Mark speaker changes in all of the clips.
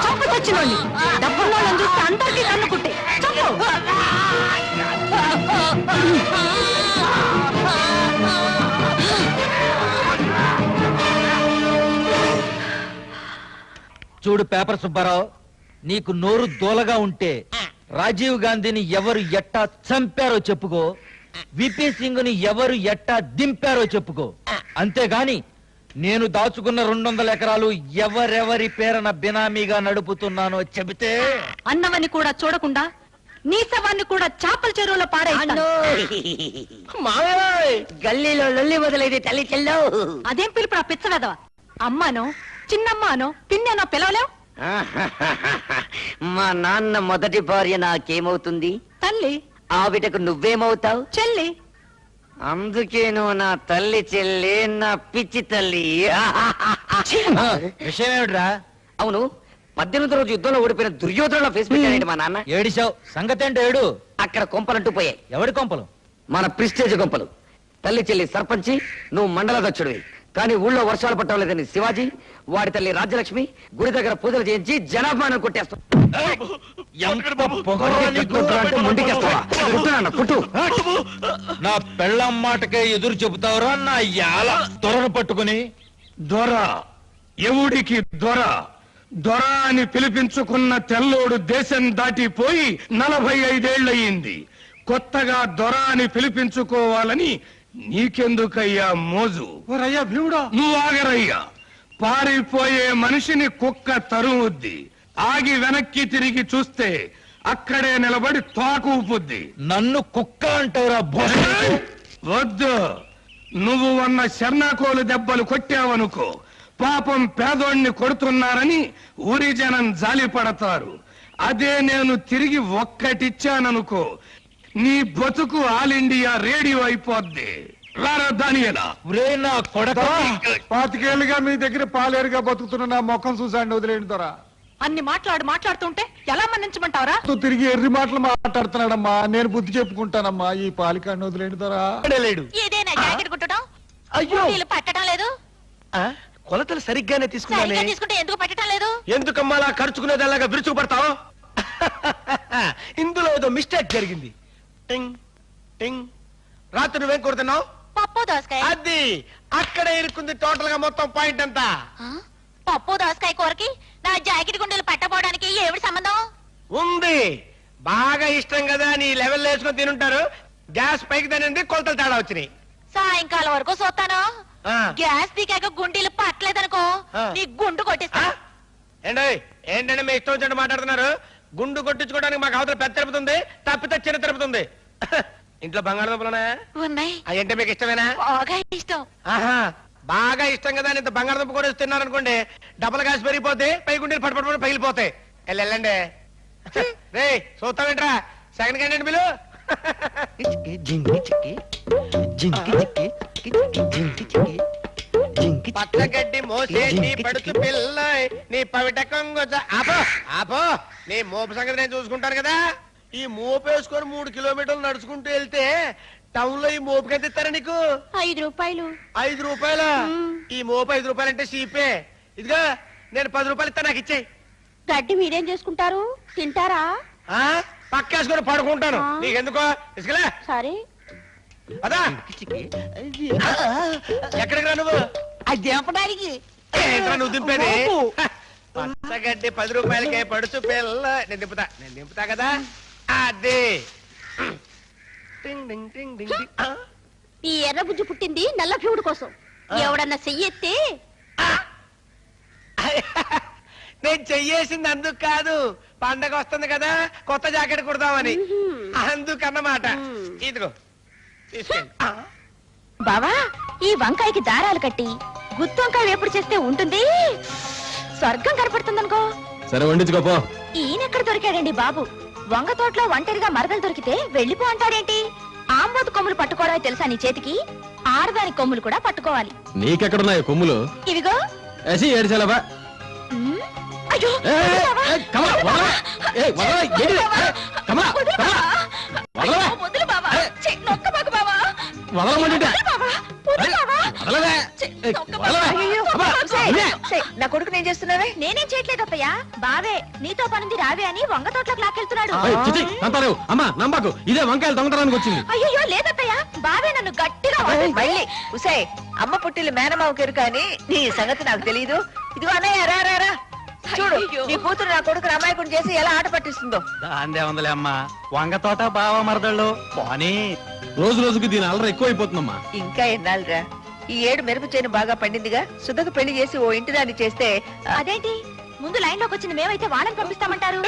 Speaker 1: చంపు తెచ్చినోండి. డబ్బున్నోళ్ళని చూస్తే అందరికీ కన్ను కుట్టే. చంపు.
Speaker 2: చూడు పేపర్ సుబ్బారావు, నీకు నోరు దోలగా ఉంటే రాజీవ్ గాంధీని ఎవరు ఎట్టా చంపారో చెప్పుకో, విపి సింగ్ ని ఎవరు ఎట్టా దింపారో చెప్పుకో. అంతేగాని నేను దాచుకున్న 200 ఎకరాలు ఎవరెవరి పేరున బినామీగా నడుపుతున్నానో చెబితే
Speaker 1: అన్నవని కూడా చూడకుండా నీ శవాన్ని కూడా చేపల చెరువులో పారేస్తాను.
Speaker 3: గల్లీలో లొల్లి మొదలైంది తల్లి చెల్లో.
Speaker 1: అదేం పిలుపు ఆ పిచ్చవేదవ? అమ్మానో చిన్నమ్మానో పిన్నెనో పిలవలేవు.
Speaker 3: మా నాన్న మొదటి భార్య నాకేమవుతుంది?
Speaker 1: తల్లి.
Speaker 3: ఆవిడకు నువ్వేమవుతావు?
Speaker 1: చెల్లి.
Speaker 3: అందుకే నువ్వు నా తల్లి చెల్లి, నా పిచ్చి తల్లి.
Speaker 2: విషయం ఏమిట్రా?
Speaker 3: అవును, 18వ రోజు యుద్ధంలో ఓడిపోయిన దుర్యోధనలో ఫేస్ పెట్టాడండి మా నాన్న.
Speaker 2: ఏడిసావు, సంగతి ఏంటో ఏడు.
Speaker 3: అక్కడ కొంపలంటూ పోయాయి.
Speaker 2: ఎవడి కొంపలు?
Speaker 3: మన ప్రిస్టేజ్ కొంపలు. తల్లి చెల్లి సర్పంచి, నువ్వు మండలాధ్యక్షుడివి. కానీ ఊళ్ళో వర్షాలు పట్టలేదని శివాజీ, వాడి తల్లి రాజ్యలక్ష్మి గుడి దగ్గర పూజలు చేయించి జనాభాను కొట్టేస్తాం.
Speaker 2: నా పెళ్ళం మాటకే ఎదురు చెబుతావురా నా యాల దొరను పట్టుకుని.
Speaker 4: దొర ఎవడికి దొర? దొర అని పిలిపించుకున్న తెల్లోడు దేశం దాటిపోయి 45 ఏళ్లయింది. కొత్తగా దొర అని పిలిపించుకోవాలని నీకెందుకయ్యా మోజు? నువ్వు ఆగరయ్యా. పారిపోయే మనిషిని కుక్క తరుముద్ది. ఆగి వెనక్కి తిరిగి చూస్తే అక్కడే నిలబడి తోక ఊపుద్ది.
Speaker 2: నన్ను కుక్క అంటావురా?
Speaker 4: వద్దు, నువ్వు ఉన్న శర్నాకోలు దెబ్బలు కొట్టావనుకో, పాపం పేదోణ్ణి కొడుతున్నారని ఊరి జనం జాలి పడతారు. అదే నేను తిరిగి ఒక్కటిచ్చాననుకో, నీ బతుకు ఆల్ ఇండియా రేడియో అయిపోద్ది. రారా దానియేనా?
Speaker 2: నా కొడక,
Speaker 5: 25 ఏళ్ళుగా మీ దగ్గర పాలేరుగా బతుకుతున్న నా ముఖం చూసాండి, వదిలేండి దొరా.
Speaker 1: అన్ని మాట్లాడుతుంటే ఎలా మన్నించమంటావరా?
Speaker 5: తిరిగి ఎర్రి మాటలు మాట్లాడుతున్నాడమ్మా. నేను బుద్ధి చెప్పుకుంటానమ్మా. ఈ పాలికాన్ని వదిలేండి దొరా.
Speaker 1: ఇదేనా జాకెట్ కుట్టడం?
Speaker 6: అయ్యో,
Speaker 1: పట్టడం లేదు.
Speaker 6: కొలతలు సరిగ్గానే తీసుకున్నానే.
Speaker 1: తీసుకుంటే ఎందుకు పట్టడం లేదు?
Speaker 6: ఎందుకమ్మా అలా ఖర్చుకునేదాలాగా విరుచుకు పడతావు? ఇందులో ఏదో మిస్టేక్ జరిగింది. టింగ్ టింగ్. రాత్రి నువ్వేం కొడుతున్నావు?
Speaker 1: పప్పు దోసకాయ.
Speaker 6: అది అక్కడే ఇరుక్కుంది. టోటల్ గా మొత్తం పాయింట్ ఎంత?
Speaker 1: పప్పు దోసకాయ కూరకి నా జాకెట్ గుండెలు పట్టపోవడానికి ఏమిటి సంబంధం?
Speaker 6: ఉంది. బాగా ఇష్టం కదా, నీ లెవెల్ వేసుకొని తినుంటారు. గ్యాస్ పైకి తినండి, కొలతలు తేడా వచ్చినాయి.
Speaker 1: సాయంకాలం వరకు చూస్తాను. గ్యాస్ దిగాక గుండెలు పట్టలేదనుకో, నీ గుండు కొట్టిస్తా.
Speaker 6: ఏంటంటే మీ ఇష్టం వచ్చినట్టు మాట్లాడుతున్నారు. గుండు కొట్టించుకోవడానికి మాకు అవతల పెద్ద తిరుపతి, తప్పితే చిన్న తిరుపతి. ఇంట్లో బంగాళదుంపలున్నా
Speaker 1: ఉన్నాయి.
Speaker 6: అయ్యంటే మీకు ఇష్టమేనా?
Speaker 1: బాగా ఇష్టం.
Speaker 6: ఆహా, బాగా ఇష్టం కదా. ఇంత బంగాళదుంప కూడా తిన్నారనుకోండి, డబ్బులు కాసి పెరిగిపోతే పై గుండెలు పట్టుపడి పగిలిపోతాయి. వెళ్ళండి. రే చూస్తావేంట్రా? సెకండ్ క్యాండిడేట్ బిలు. పచ్చగడ్డి మోసే నీ పడుచు పిల్ల, నీ పవిట కొంగొచ్చ. ఆపో ఆపో, నీ మోపు సంగతి నేను చూసుకుంటాను కదా. ఈ మోపు వేసుకొని 3 కిలోమీటర్లు నడుచుకుంటూ వెళ్తే టౌన్ లో ఈ మోపుకి ఎంత ఇస్తారా నీకు?
Speaker 1: 5 రూపాయలు.
Speaker 6: 5 రూపాయలా? ఈ మోపు 5 రూపాయలు అంటే చీపే. ఇదిగా నేను 10 రూపాయలు ఇస్తా, నాకు ఇచ్చేయి.
Speaker 1: గడ్డి మీరేం చేసుకుంటారు? తింటారా?
Speaker 6: పక్కేసుకొని పడుకుంటాను. నీకెందుకో ఇసుకలే.
Speaker 1: సరే.
Speaker 6: అదా ఎక్కడికి రా నువ్వు?
Speaker 3: అది దింపడానికి.
Speaker 6: నువ్వు దింపేది పచ్చగడ్డి 10 రూపాయలకే పడుచు పిల్ల. నేను దింపుతా కదా. అదే
Speaker 1: ఈ ఎర్ర బుజ్జి పుట్టింది నల్ల ఫ్యూడ్ కోసం. ఎవడన్నా చెయ్యెత్తే
Speaker 6: నేను చెయ్యేసింది అందుకు కాదు, పండగ వస్తుంది కదా, కొత్త జాకెట్ కుడదామని. అందుకన్నమాట. ఇదిగో
Speaker 1: బావా, ఈ వంకాయకి దారాలు కట్టి గుత్తి వంకాయ వేపుడు చేస్తే ఉంటుంది, స్వర్గం కనపడుతుందనుకో.
Speaker 2: సరే వండించుకోపో.
Speaker 1: ఈయనెక్కడ దొరికాడండి బాబు? వంగ తోటలో ఒంటరిగా మరదలు దొరికితే వెళ్ళిపో అంటాడేంటి? ఆంబోతు కొమ్ములు పట్టుకోవడమే తెలుసా నీ చేతికి? ఆడదాని కొమ్ములు కూడా పట్టుకోవాలి.
Speaker 2: నీకెక్కడున్నాయి కొమ్ములు?
Speaker 1: ఇవిగో.
Speaker 2: ఏడ్చాలబా.
Speaker 1: అయ్యో,
Speaker 2: వదలమంటే
Speaker 1: అయ్యయ్యో, ఉసేయ్, ఉసేయ్,
Speaker 7: నా కొడుకు నేను చేస్తున్నావే
Speaker 1: నేనేం చేయట్లేదు అత్తయ్య. బావే నీతో పనుంది రావే అని వంగ తోటలోకి లాక్కెళ్తున్నాడు.
Speaker 8: అమ్మా నమ్మకు ఇదే వంకాయలు దొంగతనానికి వచ్చింది.
Speaker 1: అయ్యో లేదత్తయ్య, బావే నన్ను గట్టిగా
Speaker 7: మళ్ళీ ఉసే అమ్మ పుట్టిల్లు మేనమావ కెరు కానీ నీ సంగతి నాకు తెలియదు. ఇదిగో అన్నయ్య రా రా రా చూడు నీ కూతురు నా కొడుకు అమాయకుడు చేసి ఎలా ఆట పట్టిస్తుందో.
Speaker 8: దాందే ఉందిలే అమ్మా, వంగ తోట బావ మరదళ్ళు పోనీ. రోజు రోజుకి దీని అల్లరి ఎక్కువైపోతుందమ్మా.
Speaker 7: ఇంకా ఎన్నాళ్ళరా, ఈ ఏడు మెరుపు చేను బాగా పండిందిగా, సుధకు పెళ్లి చేసి ఓ ఇంటి దాన్ని చేస్తే
Speaker 1: అదేంటి ముందు లైన్ లోకి వచ్చిన మేమైతే వాళ్ళని పంపిస్తామంటారు?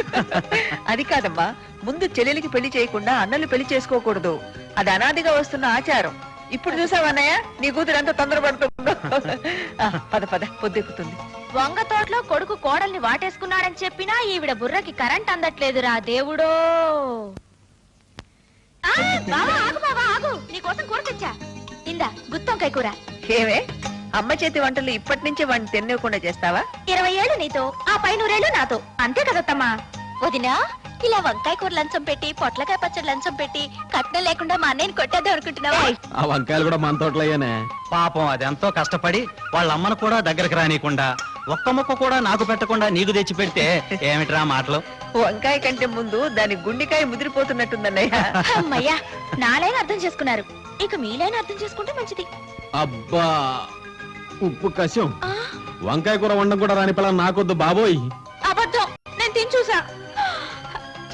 Speaker 7: అది కాదమ్మా, ముందు చెల్లెలికి పెళ్లి చేయకుండా అన్నలు పెళ్లి చేసుకోకూడదు. అది అనాదిగా వస్తున్న ఆచారం. ఇప్పుడు చూసావన్నయ్య నీ కూతురు ఎంత తొందరపడుతుందో. పద పద పొద్దెక్కుతుంది.
Speaker 1: వంగ తోటలో కొడుకు కోడల్ని వాటేసుకున్నాడని చెప్పినా ఈవిడ బుర్రకి కరెంట్ అందట్లేదురా దేవుడో. బావా ఆగు, బావా ఆగు, నీకోసం కూర తెచ్చా. ఇందా గుత్తొంకాయ కూర.
Speaker 7: ఏమే అమ్మ చేతి వంటలు ఇప్పటి నుంచి వాడిని తినేయకుండా చేస్తావా?
Speaker 1: 20 ఏళ్ళు నీతో, ఆ పై 100 ఏళ్ళు నాతో, అంతే కదత్తమ్మా. వదినా ఇలా వంకాయ కూర లంచం పెట్టి పొట్లకాయ పచ్చడి లంచం పెట్టి కట్నం లేకుండా మా అన్నయ్యని కొట్టేద్దాం అనుకుంటున్నావా?
Speaker 8: ఆ వంకాయలు కూడా మన తోటలయ్యానే. పాపం అదెంతో కష్టపడి వాళ్ళ అమ్మను కూడా దగ్గరకు రానియకుండా ఒక్క ముక్క కూడా నాకు పెట్టకుండా నీకు తెచ్చి పెడితే ఏమిట్రా మాటలు.
Speaker 7: వంకాయ కంటే ముందు దాని గుండెకాయ ముదిరిపోతున్నట్టుందన్నయ్య.
Speaker 1: అమ్మయ్యా, నాలైన అర్థం చేసుకున్నారు, ఇక మీలైన అర్థం చేసుకుంటే మంచిది.
Speaker 8: అబ్బా ఉప్పు కషం,
Speaker 1: ఆ,
Speaker 8: వంకాయ కూర వండడం కూడా రాని పిల్ల నాకొద్దు బాబోయ్.
Speaker 1: అబద్ధం, నేను తిని చూసా.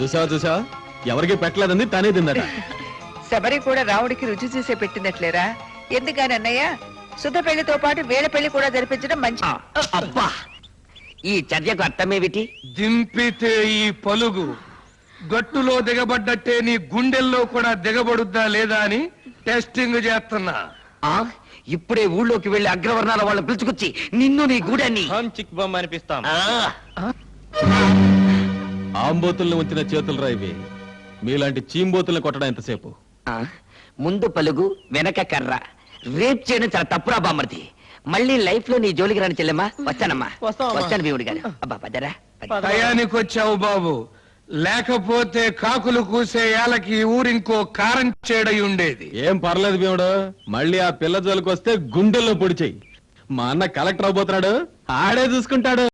Speaker 8: చూసావా ఎవరికి పెట్టలేదంది తనే తిందట.
Speaker 7: శబరి కూడా రావుడికి రుచి చూసే పెట్టినట్లేరా? ఎందుకని అన్నయ్య, సుధ పెళ్లితో పాటు వేళ పెళ్లి కూడా జరిపించడం మంచి.
Speaker 3: అబ్బా ఈ చర్యకు అర్థమేమిటి?
Speaker 4: దింపితే ఈ పలుగు గట్టులో దిగబడ్డట్టే నీ గుండెల్లో కూడా దిగబడుద్దా లేదా అని టెస్టింగ్ చేస్తున్నా.
Speaker 3: ఆ ఇప్పుడే ఊళ్ళోకి వెళ్లి అగ్రవర్ణాల వాళ్ళని పిలుచుకొచ్చి నిన్ను నీ గూడాన్ని
Speaker 8: చిక్ బొమ్మ అనిపిస్తాం.
Speaker 3: ఆ,
Speaker 8: ఆంబోతుల్ని ఉంచిన చేతులు రా ఇవి. మీలాంటి చీంబోతుల్ని కొట్టడం ఎంతసేపు?
Speaker 3: ఆ, ముందు పలుగు వెనక కర్ర. రేప్ చేయడం చాలా తప్పురా బామ్మర్ది. మళ్ళీ లైఫ్ లో నీ జోలికి రాని చెల్లెమ్మా. వస్తానమ్మా, వస్తాను భీముడి గారు. అబ్బా పదరా.
Speaker 4: టయానికి వచ్చావు బాబు, లేకపోతే కాకులు కూసే ఏలకి ఊరింకో కారం చేడై ఉండేది.
Speaker 8: ఏం పర్లేదు భీముడు, మళ్ళీ ఆ పిల్ల జోలికి వస్తే గుండెల్లో పొడి చెయ్యి. మా అన్న కలెక్టర్ అవబోతున్నాడు, ఆడే చూసుకుంటాడు.